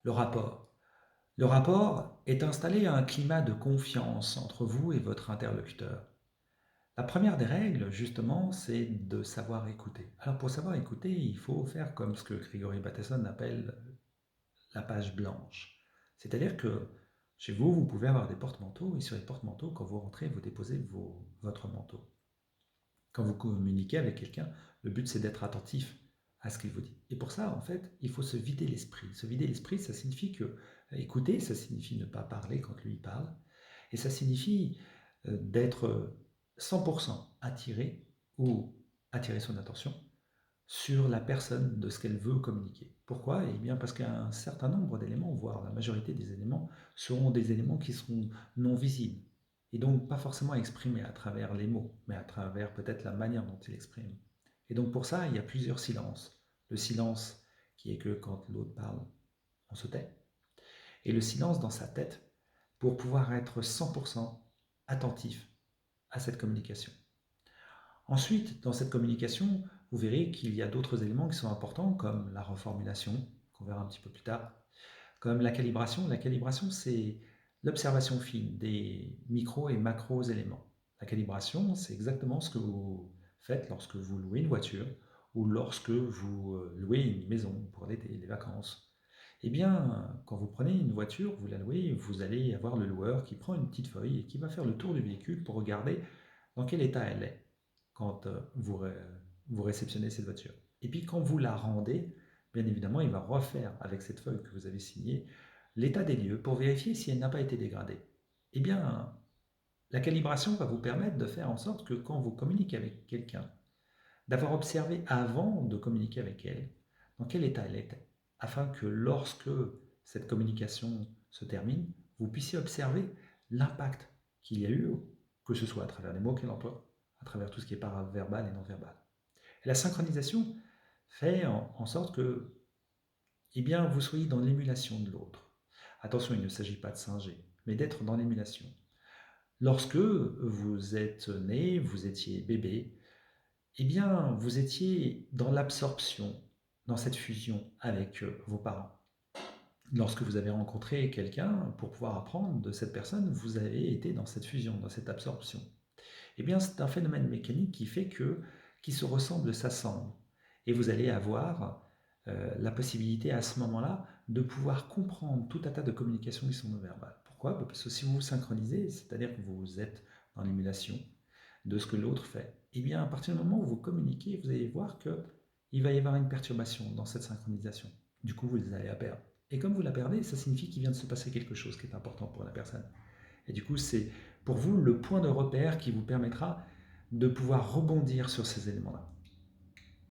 Le rapport. Le rapport est installé à un climat de confiance entre vous et votre interlocuteur. La première des règles, justement, c'est de savoir écouter. Alors pour savoir écouter, il faut faire comme ce que Gregory Bateson appelle la page blanche. C'est-à-dire que chez vous, vous pouvez avoir des porte-manteaux et sur les porte-manteaux, quand vous rentrez, vous déposez votre manteau. Quand vous communiquez avec quelqu'un, le but c'est d'être attentif à ce qu'il vous dit. Et pour ça, en fait, il faut se vider l'esprit. Se vider l'esprit, ça signifie que écouter, ça signifie ne pas parler quand lui parle, et ça signifie d'être 100% attiré ou attirer son attention sur la personne de ce qu'elle veut communiquer. Pourquoi? Eh bien parce qu'un certain nombre d'éléments, voire la majorité des éléments, seront des éléments qui seront non visibles, et donc pas forcément exprimés à travers les mots, mais à travers peut-être la manière dont il exprime. Et donc pour ça, il y a plusieurs silences. Le silence qui est que quand l'autre parle, on se tait, et le silence dans sa tête pour pouvoir être 100% attentif à cette communication. Ensuite, dans cette communication, vous verrez qu'il y a d'autres éléments qui sont importants, comme la reformulation, qu'on verra un petit peu plus tard, comme la calibration. La calibration, c'est l'observation fine des micros et macros éléments. La calibration, c'est exactement ce que vous faites lorsque vous louez une voiture ou lorsque vous louez une maison pour l'été, les vacances. Eh bien, quand vous prenez une voiture, vous la louez, vous allez avoir le loueur qui prend une petite feuille et qui va faire le tour du véhicule pour regarder dans quel état elle est quand vous réceptionnez cette voiture. Et puis quand vous la rendez, bien évidemment, il va refaire avec cette feuille que vous avez signée l'état des lieux pour vérifier si elle n'a pas été dégradée. Eh bien, la calibration va vous permettre de faire en sorte que quand vous communiquez avec quelqu'un, d'avoir observé avant de communiquer avec elle dans quel état elle était, afin que lorsque cette communication se termine, vous puissiez observer l'impact qu'il y a eu, que ce soit à travers les mots qu'elle emploie, à travers tout ce qui est paraverbal et non-verbal. Et la synchronisation fait en sorte que eh bien, vous soyez dans l'émulation de l'autre. Attention, il ne s'agit pas de singer, mais d'être dans l'émulation. Lorsque vous êtes né, vous étiez bébé, eh bien, vous étiez dans l'absorption, dans cette fusion avec vos parents. Lorsque vous avez rencontré quelqu'un, pour pouvoir apprendre de cette personne, vous avez été dans cette fusion, dans cette absorption. Eh bien, c'est un phénomène mécanique qui fait que qui se ressemblent s'assemblent. Et vous allez avoir la possibilité à ce moment-là de pouvoir comprendre tout un tas de communications qui sont non verbales. Pourquoi? Parce que si vous vous synchronisez, c'est-à-dire que vous êtes dans l'émulation de ce que l'autre fait, eh bien, à partir du moment où vous communiquez, vous allez voir qu'il va y avoir une perturbation dans cette synchronisation. Du coup, vous allez la perdre. Et comme vous la perdez, ça signifie qu'il vient de se passer quelque chose qui est important pour la personne. Et du coup, c'est pour vous le point de repère qui vous permettra de pouvoir rebondir sur ces éléments-là.